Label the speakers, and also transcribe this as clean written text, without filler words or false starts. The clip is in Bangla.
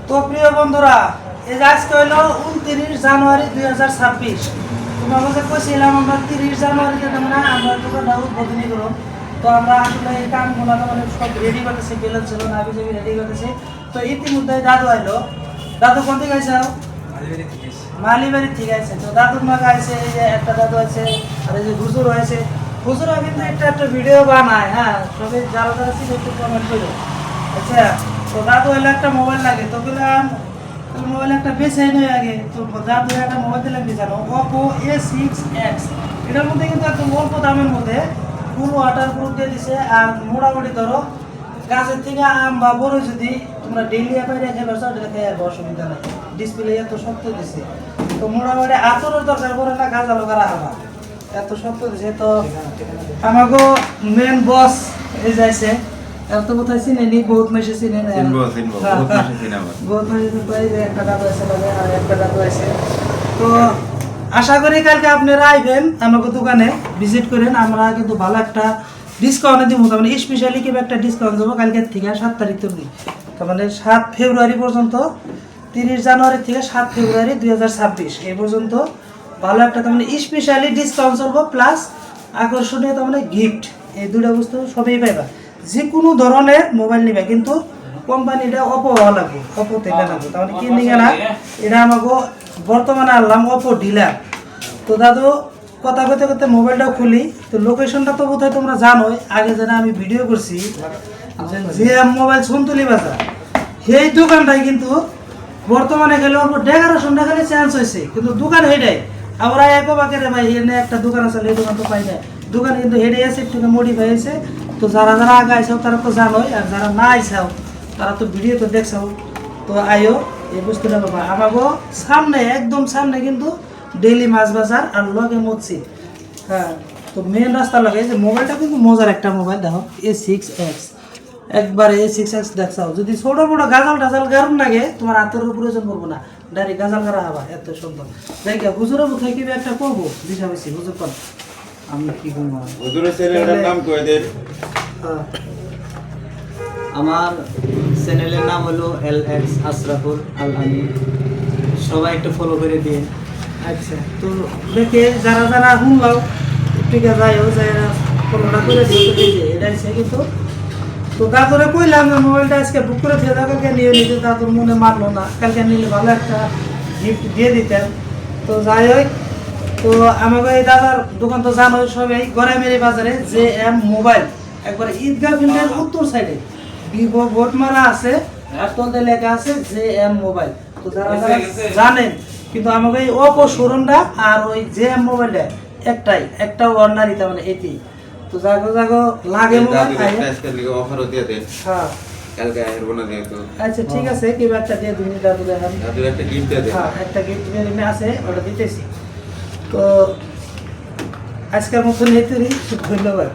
Speaker 1: তো প্রিয় বন্ধুরা, এই যে আজকে হইল 29 জানুয়ারি 2026। তোমাকে যে কইছিলাম আমরা 30 জানুয়ারিতে তোমরা আমরা দোকানটা উদ্বোধনী করব। তো আমরা আসলে এই কামগুলো মানে সব রেডি করতেছি, বেলুন ছিল না আমি রেডি করতেছি। তো ইতিমধ্যে দাদু আইলো। দাদু কোন থেকে আইছে? মালিবাড়ি থেকে আইছে। তো দাদুর মাকে আইছে, এই যে একটা দাদু আছে আর এই যে হুজুর আছে। হুজুরও কিন্তু একটা ভিডিও বানায়, হ্যাঁ সবাই যারা যারা ছিল একটু কমেন্ট করো। আচ্ছা, তো দাদু এলে একটা মোবাইল লাগে, তো বললাম মোবাইল একটা বেছে নই আগে। তো দাদু একটা মোবাইল দিলাম কি জানো, Oppo A6X। এটার মধ্যে কিন্তু একদম অল্প দামের মধ্যে ফুল ওয়াটার প্রুফ দিয়ে দিছে। আর মোটামুটি ধরো গাছের থেকে আম বা বড় যদি তোমরা ডেইলি অ্যাপাই রেখে ব্যবসা রেখে আর অসুবিধা নেই। ডিসপ্লে এত শক্ত দিছে, তো মোটামুটি আতরের দরকার পড়ে না, গাছ আলো করা হবে এত শক্ত দিছে। তো আমাকে মেন বস এই যাইছে, এত কোথায় চিনেনি, বহুত মাসে চিনে না, বহুত মাসে একটা দাদু আছে আর একটা দাদু আছে। তো আশা করি কালকে আপনারা আইবেন আমাকে দোকানে ভিজিট করেন। আমরা কিন্তু ভালো একটা ডিসকাউন্ট দিব, তার মানে স্পেশালি কিংবা একটা ডিসকাউন্ট দেবো কালকের থেকে 7 তারিখ তৈরি, তার মানে 7 ফেব্রুয়ারি পর্যন্ত, 30 জানুয়ারি থেকে 7 ফেব্রুয়ারি 2026 এই পর্যন্ত ভালো একটা তার মানে স্পেশালি ডিসকাউন্ট চলবো, প্লাস আকর্ষণীয় তার মানে গিফট। এই দুটো বস্তু সবই পাইবা। যে কোনো ধরনের মোবাইল নিবে, কিন্তু কোম্পানিটা Oppo হওয়া লাগবে, Oppo থেকে লাগবে। তার মানে কি নিয়ে না, এটা আমাকে বর্তমানে আনলাম Oppo ডিলার। তো দাদু কথা করতে করতে মোবাইলটাও খুলি। তো লোকেশনটা তো বোধহয় তোমরা জানোই, আগে যেন আমি ভিডিও করছি যে মোবাইল সন্তুলি বাজার, সেই দোকানটাই কিন্তু বর্তমানে গেলে ওর 1100 টাকা চেঞ্জ হয়েছে, কিন্তু দোকান হেডাই। আমরা একো বাকে রে ভাই, এনে একটা দোকান আছে, এই দোকান তো পাই না। দোকান কিন্তু হেডে আছে, একটু মডিফাই হয়েছে। তো যারা যারা আগে আইসাও তারা তো জানোই, আর যারা না আইসাও তারা তো ভিডিও তো দেখছাও। তো আইও এই বুঝতে পারবা আমাকে সামনে, একদম সামনে কিন্তু ডেইলি মাছ বাজার আর লগে মসজিদ। হ্যাঁ, তো মেন রাস্তা লাগে। যে মোবাইলটা কিন্তু মজার একটা মোবাইল, দেখো A6X, একবারে A6X দেখছাও। যদি ছোট বড় গাজাল টাজাল গারুন লাগে, তোমার আতরের প্রয়োজন পড়বো না, ডাইরেক্ট গাজাল গারা হবা, এত সুন্দর। দেখ হুজুরের মুখে কি একটা করবো দিশা বেশি হুজুর কর, আমি কি করবো
Speaker 2: হুজুরের চ্যানেলের নাম কই দেন?
Speaker 3: আমার চ্যানেলের নাম হলো LX আশরাফুল আল আমিন, সবাই একটু ফলো করে দিন।
Speaker 1: আচ্ছা, তো দেখে যারা যারা শুনলাও ঠিক আছে, যাইও যাই ফলোটা করে দিও। তো এই যে এটা আছে কিন্তু। তো দাদুরে কইলাম যে মোবাইলটা আজকে বুক করে দিয়ে কালকে নিয়ে নিতে, দাদুর মনে মানলো না। কালকে নিলে ভালো একটা গিফট দিয়ে দিতেন। তো যাই হোক, তো আমাকে এই দাদার দোকান তো জানোই সবাই, গড়াইমেরি বাজারে JM মোবাইল, একবার ঈদগাহ ফিল্ডের উত্তর সাইডে ভিভো বোর্ড মারা আছে, আর তলতে লেখা আছে JM মোবাইল। তো যারা যারা জানেন, কিন্তু আমাকে এই Oppo শোরুমটা আর ওই JM মোবাইলটা একটা অর্ডার দিতে মানে এটি। তো জাগো জাগো লাগে মোবাইল
Speaker 2: আজকে লিগে অফারও দিয়ে দেন।
Speaker 1: হ্যাঁ
Speaker 2: কালকে আইরবো না যেহেতু।
Speaker 1: আচ্ছা ঠিক আছে, কি একটা দিয়ে দিন দাদু দেখান।
Speaker 2: দাদু একটা গিফট দিয়ে দেন।
Speaker 1: হ্যাঁ, একটা গিফট নিয়ে আছে, ওটা দিতেছি। তো আজকের মতন এই তৈরি, ধন্যবাদ।